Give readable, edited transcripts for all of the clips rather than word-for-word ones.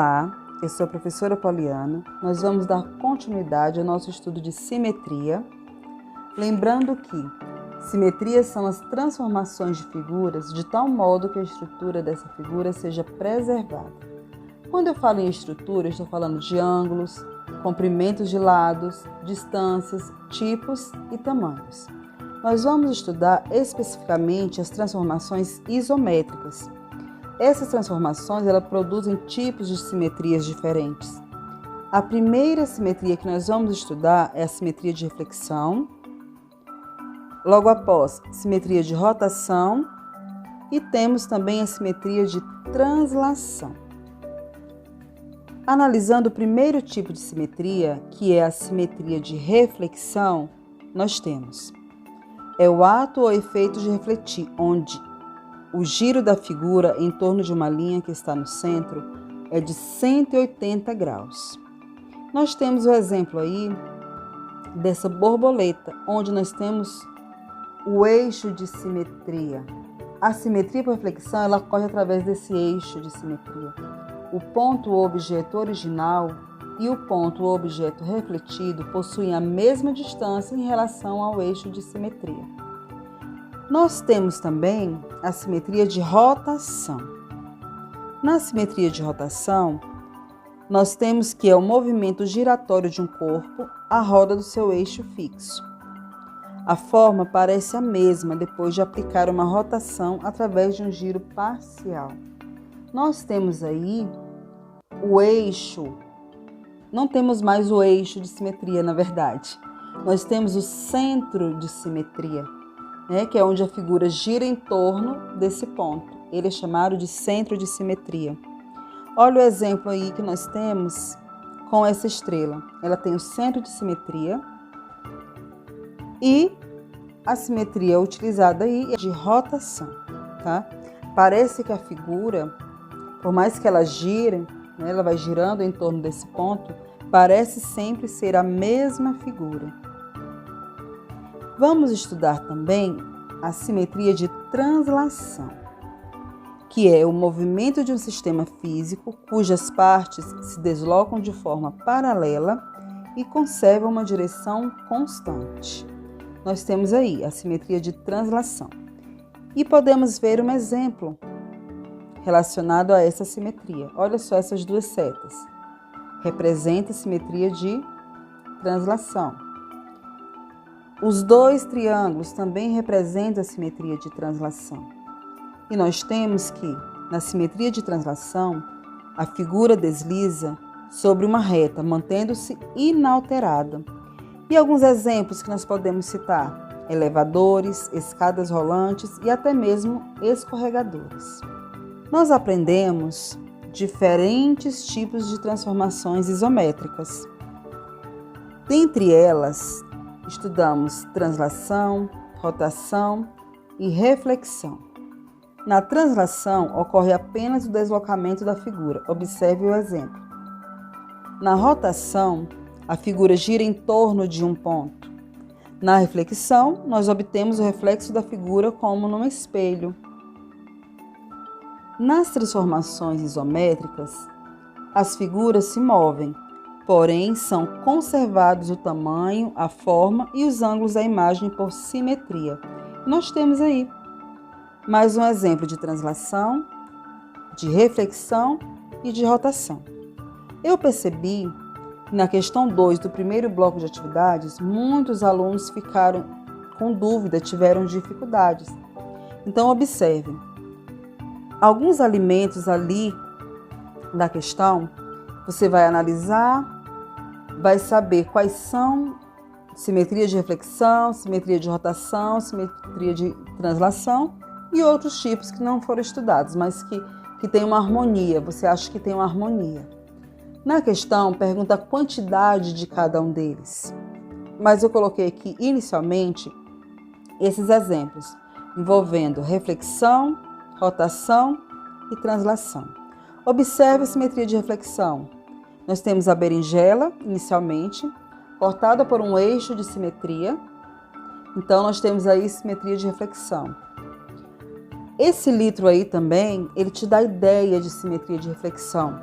Olá, eu sou a professora Poliana. Nós vamos dar continuidade ao nosso estudo de simetria. Lembrando que simetrias são as transformações de figuras de tal modo que a estrutura dessa figura seja preservada. Quando eu falo em estrutura, eu estou falando de ângulos, comprimentos de lados, distâncias, tipos e tamanhos. Nós vamos estudar especificamente as transformações isométricas. Essas transformações produzem tipos de simetrias diferentes. A primeira simetria que nós vamos estudar é a simetria de reflexão. Logo após, simetria de rotação. E temos também a simetria de translação. Analisando o primeiro tipo de simetria, que é a simetria de reflexão, nós temos o ato ou efeito de refletir, onde o giro da figura em torno de uma linha que está no centro é de 180 graus. Nós temos o exemplo aí dessa borboleta, onde nós temos o eixo de simetria. A simetria por reflexão, ela ocorre através desse eixo de simetria. O ponto objeto original e o ponto objeto refletido possuem a mesma distância em relação ao eixo de simetria. Nós temos também a simetria de rotação. Na simetria de rotação, nós temos que é o movimento giratório de um corpo à roda do seu eixo fixo. A forma parece a mesma depois de aplicar uma rotação através de um giro parcial. Nós temos aí o eixo, não temos mais o eixo de simetria, na verdade. Nós temos o centro de simetria, que é onde a figura gira em torno desse ponto. Ele é chamado de centro de simetria. Olha o exemplo aí que nós temos com essa estrela. Ela tem o centro de simetria e a simetria utilizada aí é de rotação, tá? Parece que a figura, por mais que ela gire, ela vai girando em torno desse ponto, parece sempre ser a mesma figura. Vamos estudar também a simetria de translação, que é o movimento de um sistema físico cujas partes se deslocam de forma paralela e conservam uma direção constante. Nós temos aí a simetria de translação. E podemos ver um exemplo relacionado a essa simetria. Olha só essas duas setas. Representa a simetria de translação. Os dois triângulos também representam a simetria de translação. E nós temos que, na simetria de translação, a figura desliza sobre uma reta, mantendo-se inalterada. E alguns exemplos que nós podemos citar: elevadores, escadas rolantes e até mesmo escorregadores. Nós aprendemos diferentes tipos de transformações isométricas. Dentre elas, estudamos translação, rotação e reflexão. Na translação, ocorre apenas o deslocamento da figura. Observe o exemplo. Na rotação, a figura gira em torno de um ponto. Na reflexão, nós obtemos o reflexo da figura como num espelho. Nas transformações isométricas, as figuras se movem, porém são conservados o tamanho, a forma e os ângulos da imagem por simetria. Nós temos aí mais um exemplo de translação, de reflexão e de rotação. Eu percebi que na questão 2 do primeiro bloco de atividades, muitos alunos ficaram com dúvida, tiveram dificuldades. Então, observe. Alguns alimentos ali da questão, você vai analisar, vai saber quais são simetria de reflexão, simetria de rotação, simetria de translação e outros tipos que não foram estudados, mas que tem uma harmonia, você acha que tem uma harmonia. Na questão, pergunta a quantidade de cada um deles. Mas eu coloquei aqui, inicialmente, esses exemplos, envolvendo reflexão, rotação e translação. Observe a simetria de reflexão. Nós temos a berinjela, inicialmente, cortada por um eixo de simetria. Então, nós temos aí simetria de reflexão. Esse litro aí também, ele te dá ideia de simetria de reflexão.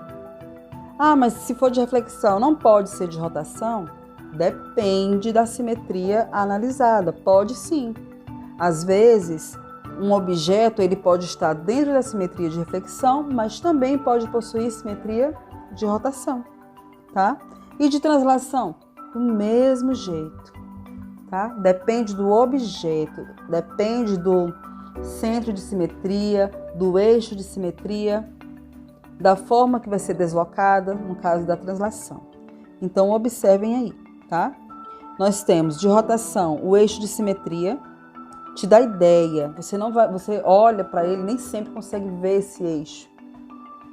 Ah, mas se for de reflexão, não pode ser de rotação? Depende da simetria analisada. Pode sim. Às vezes, um objeto ele pode estar dentro da simetria de reflexão, mas também pode possuir simetria de rotação, tá? E de translação, do mesmo jeito, tá? Depende do objeto, depende do centro de simetria, do eixo de simetria, da forma que vai ser deslocada, no caso da translação. Então, observem aí, tá? Nós temos de rotação o eixo de simetria, te dá ideia, você olha para ele, nem sempre consegue ver esse eixo,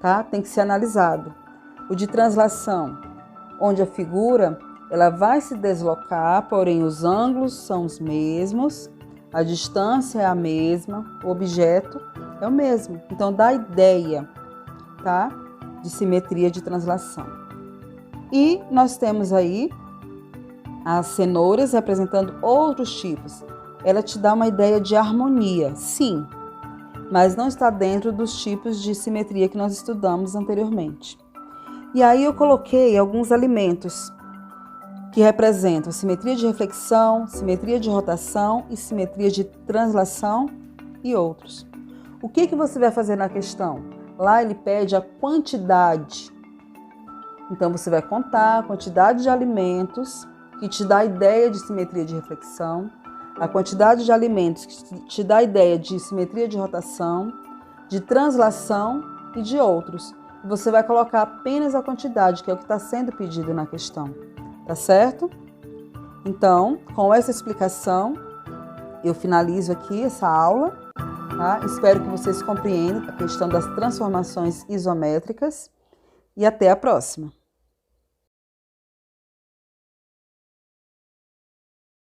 tá? Tem que ser analisado. O de translação, onde a figura ela vai se deslocar, porém os ângulos são os mesmos, a distância é a mesma, o objeto é o mesmo. Então dá ideia, tá? De simetria de translação. E nós temos aí as cenouras representando outros tipos. Ela te dá uma ideia de harmonia, sim, mas não está dentro dos tipos de simetria que nós estudamos anteriormente. E aí eu coloquei alguns alimentos que representam simetria de reflexão, simetria de rotação e simetria de translação e outros. O que você vai fazer na questão? Lá ele pede a quantidade. Então você vai contar a quantidade de alimentos que te dá a ideia de simetria de reflexão, a quantidade de alimentos que te dá a ideia de simetria de rotação, de translação e de outros. Você vai colocar apenas a quantidade, que é o que está sendo pedido na questão. Tá certo? Então, com essa explicação, eu finalizo aqui essa aula, tá? Espero que vocês compreendam a questão das transformações isométricas e até a próxima.